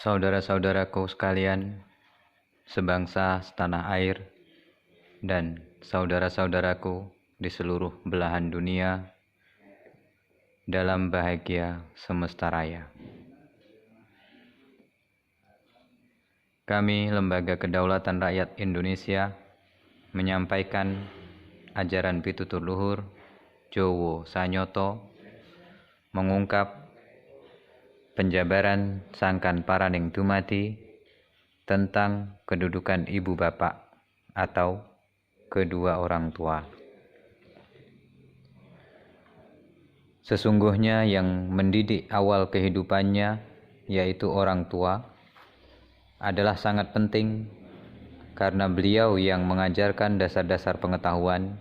Saudara-saudaraku sekalian, sebangsa setanah air, dan saudara-saudaraku di seluruh belahan dunia, dalam bahagia semesta raya. Kami, Lembaga Kedaulatan Rakyat Indonesia, menyampaikan ajaran pitutur luhur Jowo Sanyoto, mengungkap penjabaran sangkan paraning dumadi tentang kedudukan ibu bapak atau kedua orang tua. Sesungguhnya yang mendidik awal kehidupannya, yaitu orang tua, adalah sangat penting karena beliau yang mengajarkan dasar-dasar pengetahuan,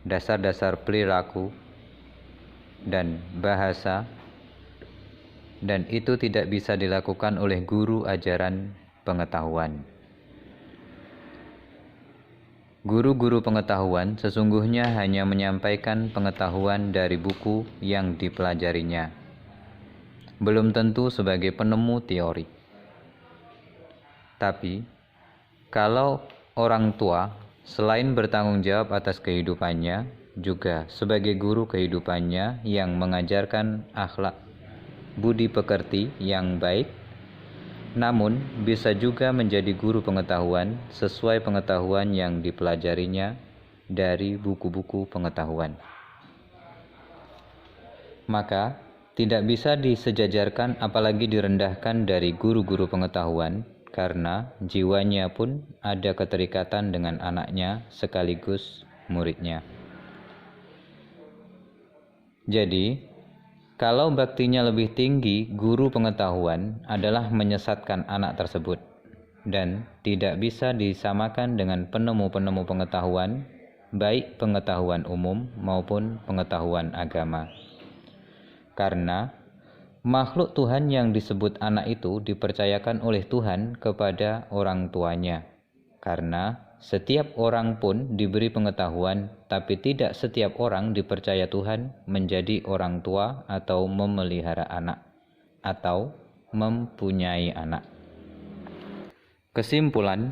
dasar-dasar perilaku, dan bahasa, dan itu tidak bisa dilakukan oleh guru ajaran pengetahuan. Guru-guru pengetahuan sesungguhnya hanya menyampaikan pengetahuan dari buku yang dipelajarinya, belum tentu sebagai penemu teori. Tapi, kalau orang tua selain bertanggung jawab atas kehidupannya, juga sebagai guru kehidupannya yang mengajarkan akhlak budi pekerti yang baik, namun bisa juga menjadi guru pengetahuan sesuai pengetahuan yang dipelajarinya dari buku-buku pengetahuan. Maka tidak bisa disejajarkan apalagi direndahkan dari guru-guru pengetahuan, karena jiwanya pun ada keterikatan dengan anaknya sekaligus muridnya. Jadi, kalau baktinya lebih tinggi, guru pengetahuan adalah menyesatkan anak tersebut dan tidak bisa disamakan dengan penemu-penemu pengetahuan, baik pengetahuan umum maupun pengetahuan agama. Karena makhluk Tuhan yang disebut anak itu dipercayakan oleh Tuhan kepada orang tuanya. Karena setiap orang pun diberi pengetahuan, tapi tidak setiap orang dipercaya Tuhan menjadi orang tua atau memelihara anak, atau mempunyai anak. Kesimpulan,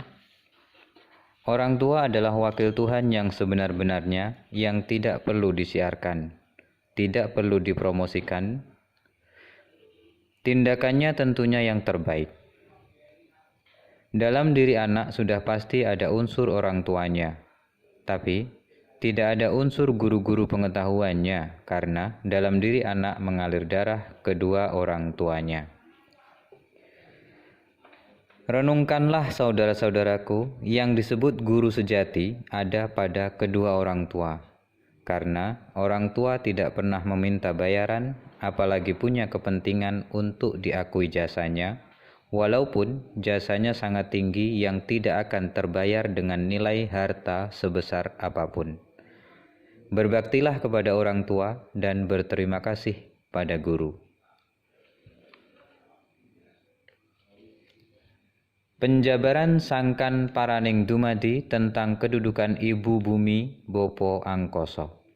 orang tua adalah wakil Tuhan yang sebenar-benarnya, yang tidak perlu disiarkan, tidak perlu dipromosikan. Tindakannya tentunya yang terbaik. Dalam diri anak sudah pasti ada unsur orang tuanya, tapi tidak ada unsur guru-guru pengetahuannya, karena dalam diri anak mengalir darah kedua orang tuanya. Renungkanlah saudara-saudaraku, yang disebut guru sejati ada pada kedua orang tua, karena orang tua tidak pernah meminta bayaran, apalagi punya kepentingan untuk diakui jasanya, walaupun jasanya sangat tinggi yang tidak akan terbayar dengan nilai harta sebesar apapun. Berbaktilah kepada orang tua dan berterima kasih pada guru. Penjabaran sangkan paraning dumadi tentang kedudukan ibu bumi Bopo Angkoso.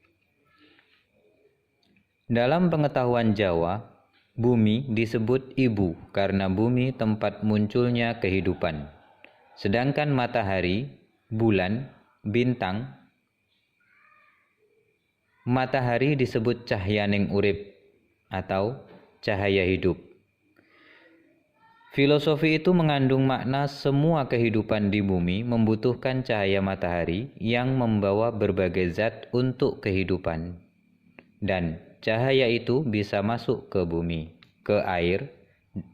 Dalam pengetahuan Jawa, bumi disebut ibu karena bumi tempat munculnya kehidupan. Sedangkan matahari, bulan, bintang, matahari disebut cahyaning urip atau cahaya hidup. Filosofi itu mengandung makna semua kehidupan di bumi membutuhkan cahaya matahari yang membawa berbagai zat untuk kehidupan. Dan cahaya itu bisa masuk ke bumi, ke air,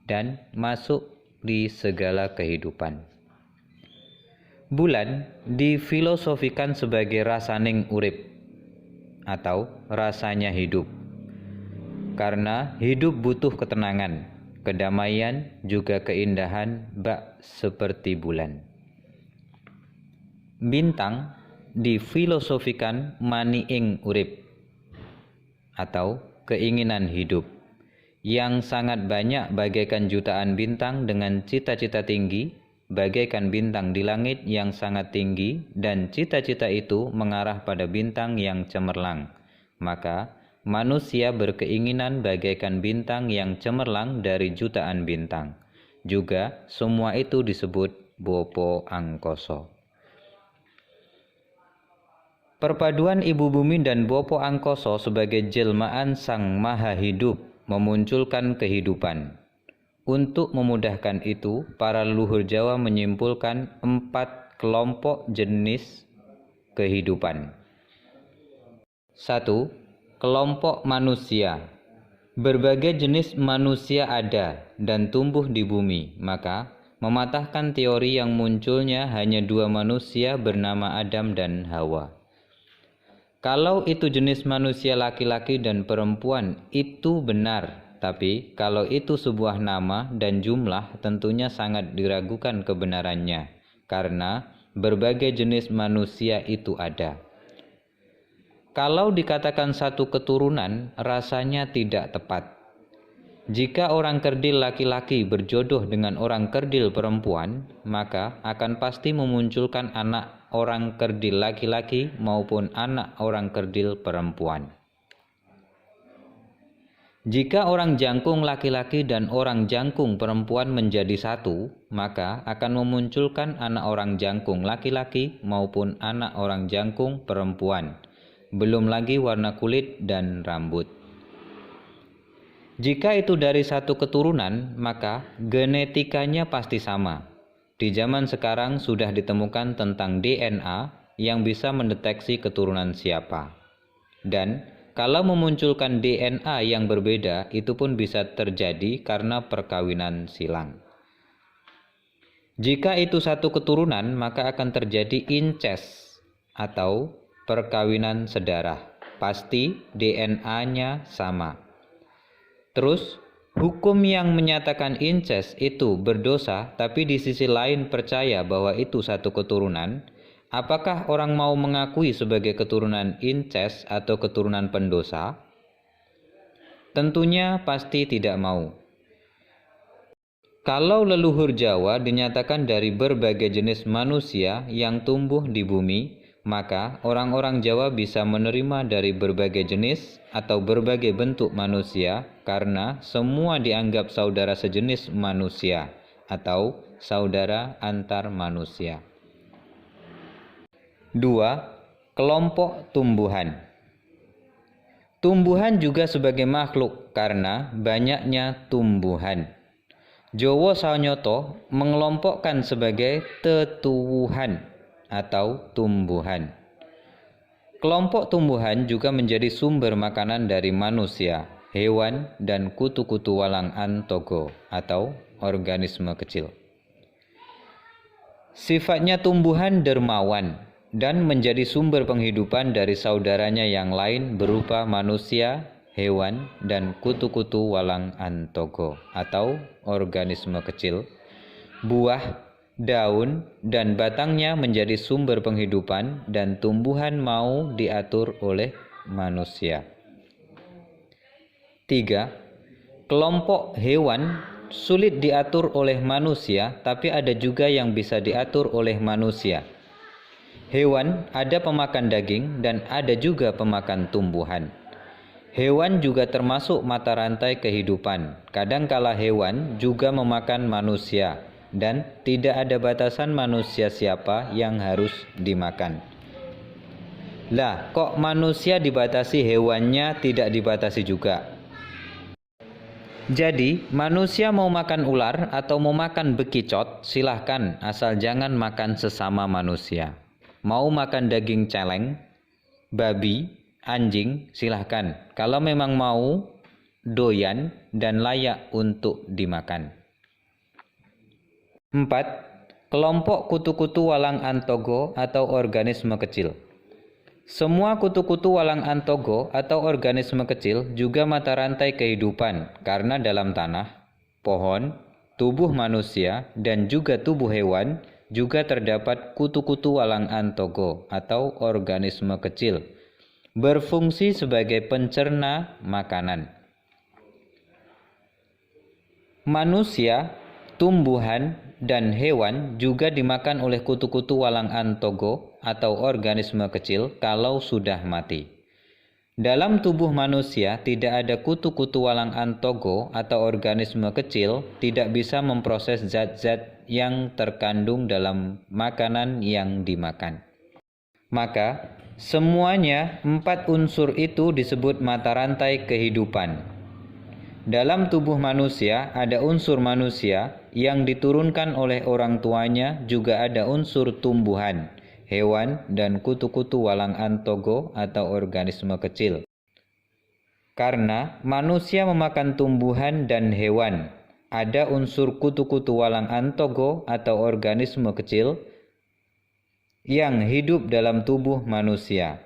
dan masuk di segala kehidupan. Bulan difilosofikan sebagai rasaning urip atau rasanya hidup. Karena hidup butuh ketenangan, kedamaian, juga keindahan bak seperti bulan. Bintang difilosofikan maniing urip atau keinginan hidup, yang sangat banyak bagaikan jutaan bintang dengan cita-cita tinggi, bagaikan bintang di langit yang sangat tinggi, dan cita-cita itu mengarah pada bintang yang cemerlang. Maka manusia berkeinginan bagaikan bintang yang cemerlang dari jutaan bintang. Juga semua itu disebut Bopo Angkoso. Perpaduan ibu bumi dan Bopo Angkoso sebagai jelmaan Sang Maha Hidup memunculkan kehidupan. Untuk memudahkan itu, para leluhur Jawa menyimpulkan 4 kelompok jenis kehidupan. 1. Kelompok manusia. Berbagai jenis manusia ada dan tumbuh di bumi, maka mematahkan teori yang munculnya hanya 2 manusia bernama Adam dan Hawa. Kalau itu jenis manusia laki-laki dan perempuan, itu benar. Tapi kalau itu sebuah nama dan jumlah, tentunya sangat diragukan kebenarannya, karena berbagai jenis manusia itu ada. Kalau dikatakan satu keturunan, rasanya tidak tepat. Jika orang kerdil laki-laki berjodoh dengan orang kerdil perempuan, maka akan pasti memunculkan anak orang kerdil laki-laki maupun anak orang kerdil perempuan. Jika orang jangkung laki-laki dan orang jangkung perempuan menjadi satu, maka akan memunculkan anak orang jangkung laki-laki maupun anak orang jangkung perempuan. Belum lagi warna kulit dan rambut. Jika itu dari satu keturunan, maka genetikanya pasti sama. Di zaman sekarang sudah ditemukan tentang DNA yang bisa mendeteksi keturunan siapa. Dan kalau memunculkan DNA yang berbeda, itu pun bisa terjadi karena perkawinan silang. Jika itu satu keturunan, maka akan terjadi incest atau perkawinan sedarah. Pasti DNA-nya sama. Terus, hukum yang menyatakan incest itu berdosa, tapi di sisi lain percaya bahwa itu satu keturunan, apakah orang mau mengakui sebagai keturunan incest atau keturunan pendosa? Tentunya pasti tidak mau. Kalau leluhur Jawa dinyatakan dari berbagai jenis manusia yang tumbuh di bumi, maka orang-orang Jawa bisa menerima dari berbagai jenis atau berbagai bentuk manusia karena semua dianggap saudara sejenis manusia atau saudara antar manusia. 2. Kelompok tumbuhan. Tumbuhan juga sebagai makhluk karena banyaknya tumbuhan. Jowo Saunyoto mengelompokkan sebagai tetuwuhan atau tumbuhan. Kelompok tumbuhan juga menjadi sumber makanan dari manusia, hewan, dan kutu-kutu walang antogo atau organisme kecil. Sifatnya tumbuhan dermawan dan menjadi sumber penghidupan dari saudaranya yang lain berupa manusia, hewan, dan kutu-kutu walang antogo atau organisme kecil. Buah, daun, dan batangnya menjadi sumber penghidupan dan tumbuhan mau diatur oleh manusia. 3. Kelompok hewan sulit diatur oleh manusia, tapi ada juga yang bisa diatur oleh manusia. Hewan ada pemakan daging dan ada juga pemakan tumbuhan. Hewan juga termasuk mata rantai kehidupan. Kadangkala hewan juga memakan manusia. Dan tidak ada batasan manusia siapa yang harus dimakan. Lah, kok manusia dibatasi, hewannya tidak dibatasi juga? Jadi, manusia mau makan ular atau mau makan bekicot, silahkan, asal jangan makan sesama manusia. Mau makan daging celeng, babi, anjing, silahkan. Kalau memang mau, doyan, dan layak untuk dimakan. 4. Kelompok kutu-kutu walang antogo atau organisme kecil. Semua kutu-kutu walang antogo atau organisme kecil juga mata rantai kehidupan karena dalam tanah, pohon, tubuh manusia, dan juga tubuh hewan juga terdapat kutu-kutu walang antogo atau organisme kecil berfungsi sebagai pencerna makanan. Manusia, tumbuhan, dan hewan juga dimakan oleh kutu-kutu walang antogo atau organisme kecil kalau sudah mati. Dalam tubuh manusia tidak ada kutu-kutu walang antogo atau organisme kecil tidak bisa memproses zat-zat yang terkandung dalam makanan yang dimakan. Maka semuanya 4 unsur itu disebut mata rantai kehidupan. Dalam tubuh manusia ada unsur manusia yang diturunkan oleh orang tuanya, juga ada unsur tumbuhan, hewan, dan kutu-kutu walang antogo atau organisme kecil. Karena manusia memakan tumbuhan dan hewan, ada unsur kutu-kutu walang antogo atau organisme kecil yang hidup dalam tubuh manusia.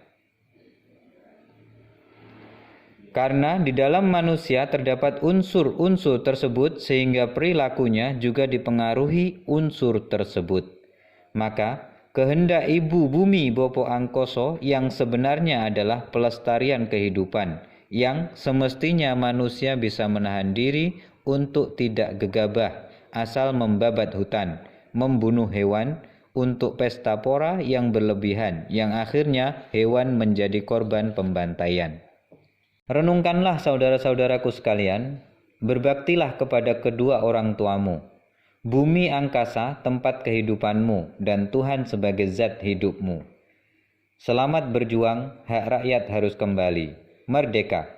Karena di dalam manusia terdapat unsur-unsur tersebut sehingga perilakunya juga dipengaruhi unsur tersebut. Maka kehendak ibu bumi Bopo Angkoso yang sebenarnya adalah pelestarian kehidupan, yang semestinya manusia bisa menahan diri untuk tidak gegabah asal membabat hutan, membunuh hewan, untuk pesta pora yang berlebihan, yang akhirnya hewan menjadi korban pembantaian. Renungkanlah saudara-saudaraku sekalian, berbaktilah kepada kedua orang tuamu. Bumi angkasa tempat kehidupanmu dan Tuhan sebagai zat hidupmu. Selamat berjuang, hak rakyat harus kembali. Merdeka!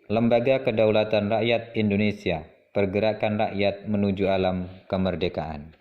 Lembaga Kedaulatan Rakyat Indonesia, Pergerakan Rakyat Menuju Alam Kemerdekaan.